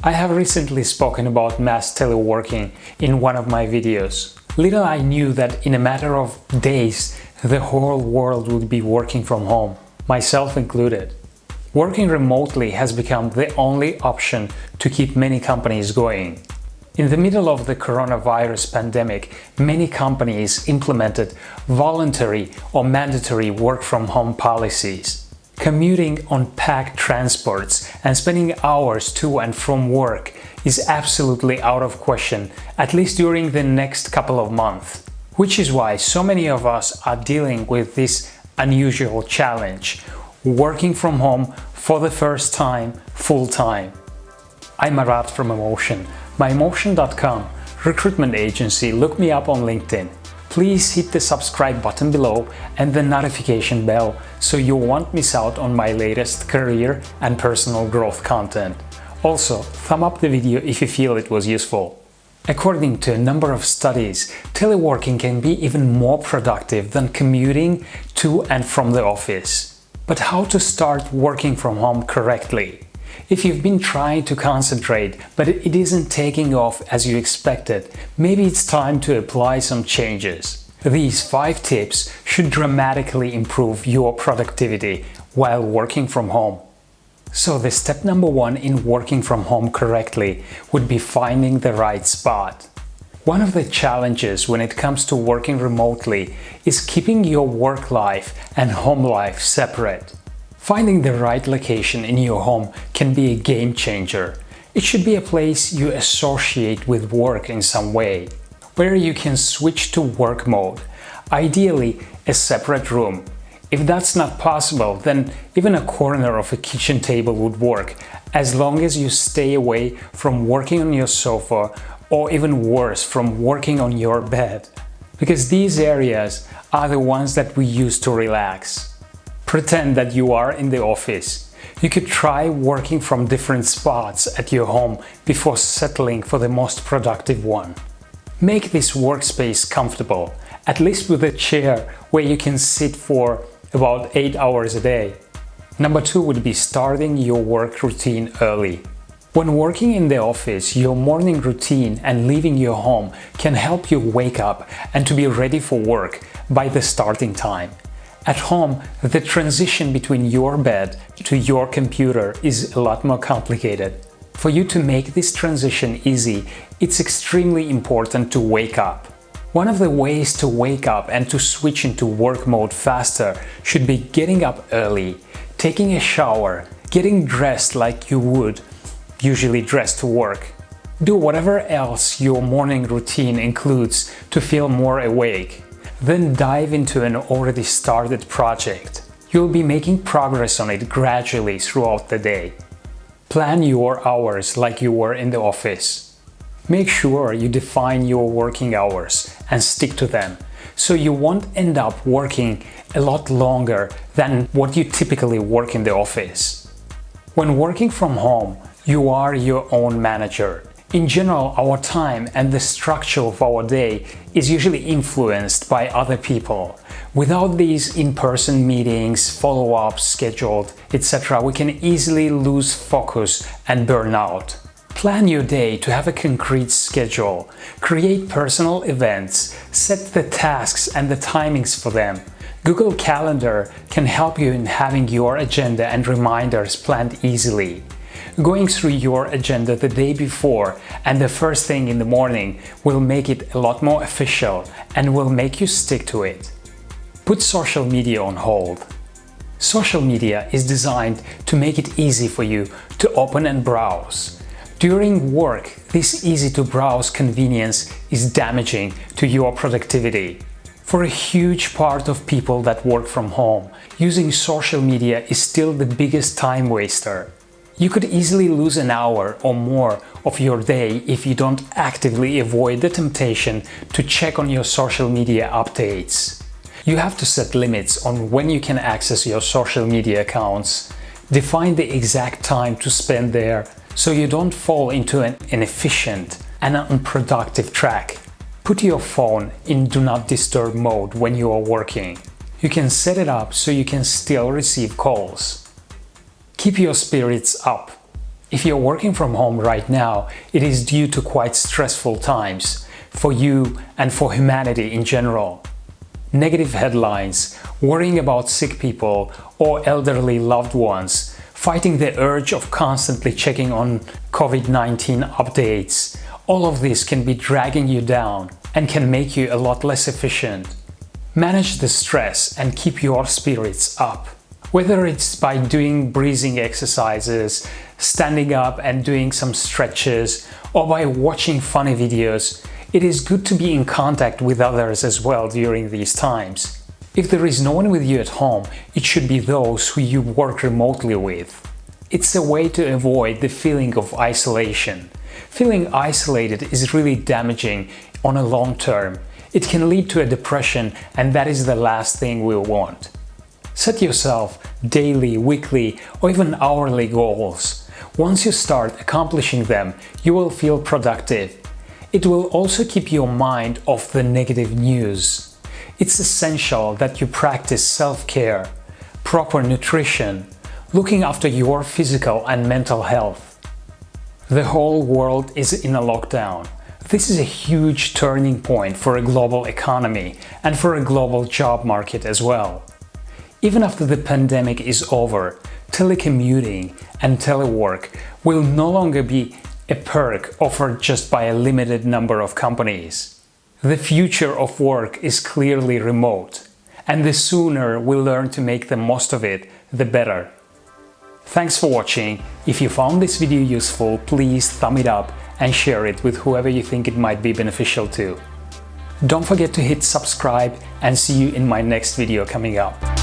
I have recently spoken about mass teleworking in one of my videos. Little I knew that in a matter of days, the whole world would be working from home, myself included. Working remotely has become the only option to keep many companies going. In the middle of the coronavirus pandemic, many companies implemented voluntary or mandatory work-from-home policies. Commuting on packed transports and spending hours to and from work is absolutely out of question, at least during the next couple of months. Which is why so many of us are dealing with this unusual challenge, working from home for the first time, full-time. I'm Marat from EMMOTION, myemotion.com, recruitment agency. Look me up on LinkedIn. Please hit the subscribe button below and the notification bell so you won't miss out on my latest career and personal growth content. Also, thumb up the video if you feel it was useful. According to a number of studies, teleworking can be even more productive than commuting to and from the office. But how to start working from home correctly? If you've been trying to concentrate, but it isn't taking off as you expected, maybe it's time to apply some changes. These 5 tips should dramatically improve your productivity while working from home. So the step number 1 in working from home correctly would be finding the right spot. One of the challenges when it comes to working remotely is keeping your work life and home life separate. Finding the right location in your home can be a game changer. It should be a place you associate with work in some way, where you can switch to work mode, ideally a separate room. If that's not possible, then even a corner of a kitchen table would work, as long as you stay away from working on your sofa or even worse, from working on your bed. Because these areas are the ones that we use to relax. Pretend that you are in the office. You could try working from different spots at your home before settling for the most productive one. Make this workspace comfortable, at least with a chair where you can sit for about 8 hours a day. Number 2 would be starting your work routine early. When working in the office, your morning routine and leaving your home can help you wake up and to be ready for work by the starting time. At home, the transition between your bed to your computer is a lot more complicated. For you to make this transition easy, it's extremely important to wake up. One of the ways to wake up and to switch into work mode faster should be getting up early, taking a shower, getting dressed like you would usually dress to work. Do whatever else your morning routine includes to feel more awake. Then dive into an already started project. You'll be making progress on it gradually throughout the day. Plan your hours like you were in the office. Make sure you define your working hours and stick to them, so you won't end up working a lot longer than what you typically work in the office. When working from home, you are your own manager. In general, our time and the structure of our day is usually influenced by other people. Without these in-person meetings, follow-ups scheduled, etc., we can easily lose focus and burn out. Plan your day to have a concrete schedule. Create personal events. Set the tasks and the timings for them. Google Calendar can help you in having your agenda and reminders planned easily. Going through your agenda the day before and the first thing in the morning will make it a lot more official and will make you stick to it. Put social media on hold. Social media is designed to make it easy for you to open and browse. During work, this easy-to-browse convenience is damaging to your productivity. For a huge part of people that work from home, using social media is still the biggest time waster. You could easily lose an hour or more of your day if you don't actively avoid the temptation to check on your social media updates. You have to set limits on when you can access your social media accounts. Define the exact time to spend there so you don't fall into an inefficient and unproductive track. Put your phone in Do Not Disturb mode when you are working. You can set it up so you can still receive calls. Keep your spirits up. If you're working from home right now, it is due to quite stressful times for you and for humanity in general. Negative headlines, worrying about sick people or elderly loved ones, fighting the urge of constantly checking on COVID-19 updates, all of this can be dragging you down and can make you a lot less efficient. Manage the stress and keep your spirits up. Whether it's by doing breathing exercises, standing up and doing some stretches, or by watching funny videos, it is good to be in contact with others as well during these times. If there is no one with you at home, it should be those who you work remotely with. It's a way to avoid the feeling of isolation. Feeling isolated is really damaging on a long term. It can lead to a depression, and that is the last thing we want. Set yourself daily, weekly, or even hourly goals. Once you start accomplishing them, you will feel productive. It will also keep your mind off the negative news. It's essential that you practice self-care, proper nutrition, looking after your physical and mental health. The whole world is in a lockdown. This is a huge turning point for a global economy and for a global job market as well. Even after the pandemic is over, telecommuting and telework will no longer be a perk offered just by a limited number of companies. The future of work is clearly remote, and the sooner we learn to make the most of it, the better. Thanks for watching. If you found this video useful, please thumb it up and share it with whoever you think it might be beneficial to. Don't forget to hit subscribe and see you in my next video coming up.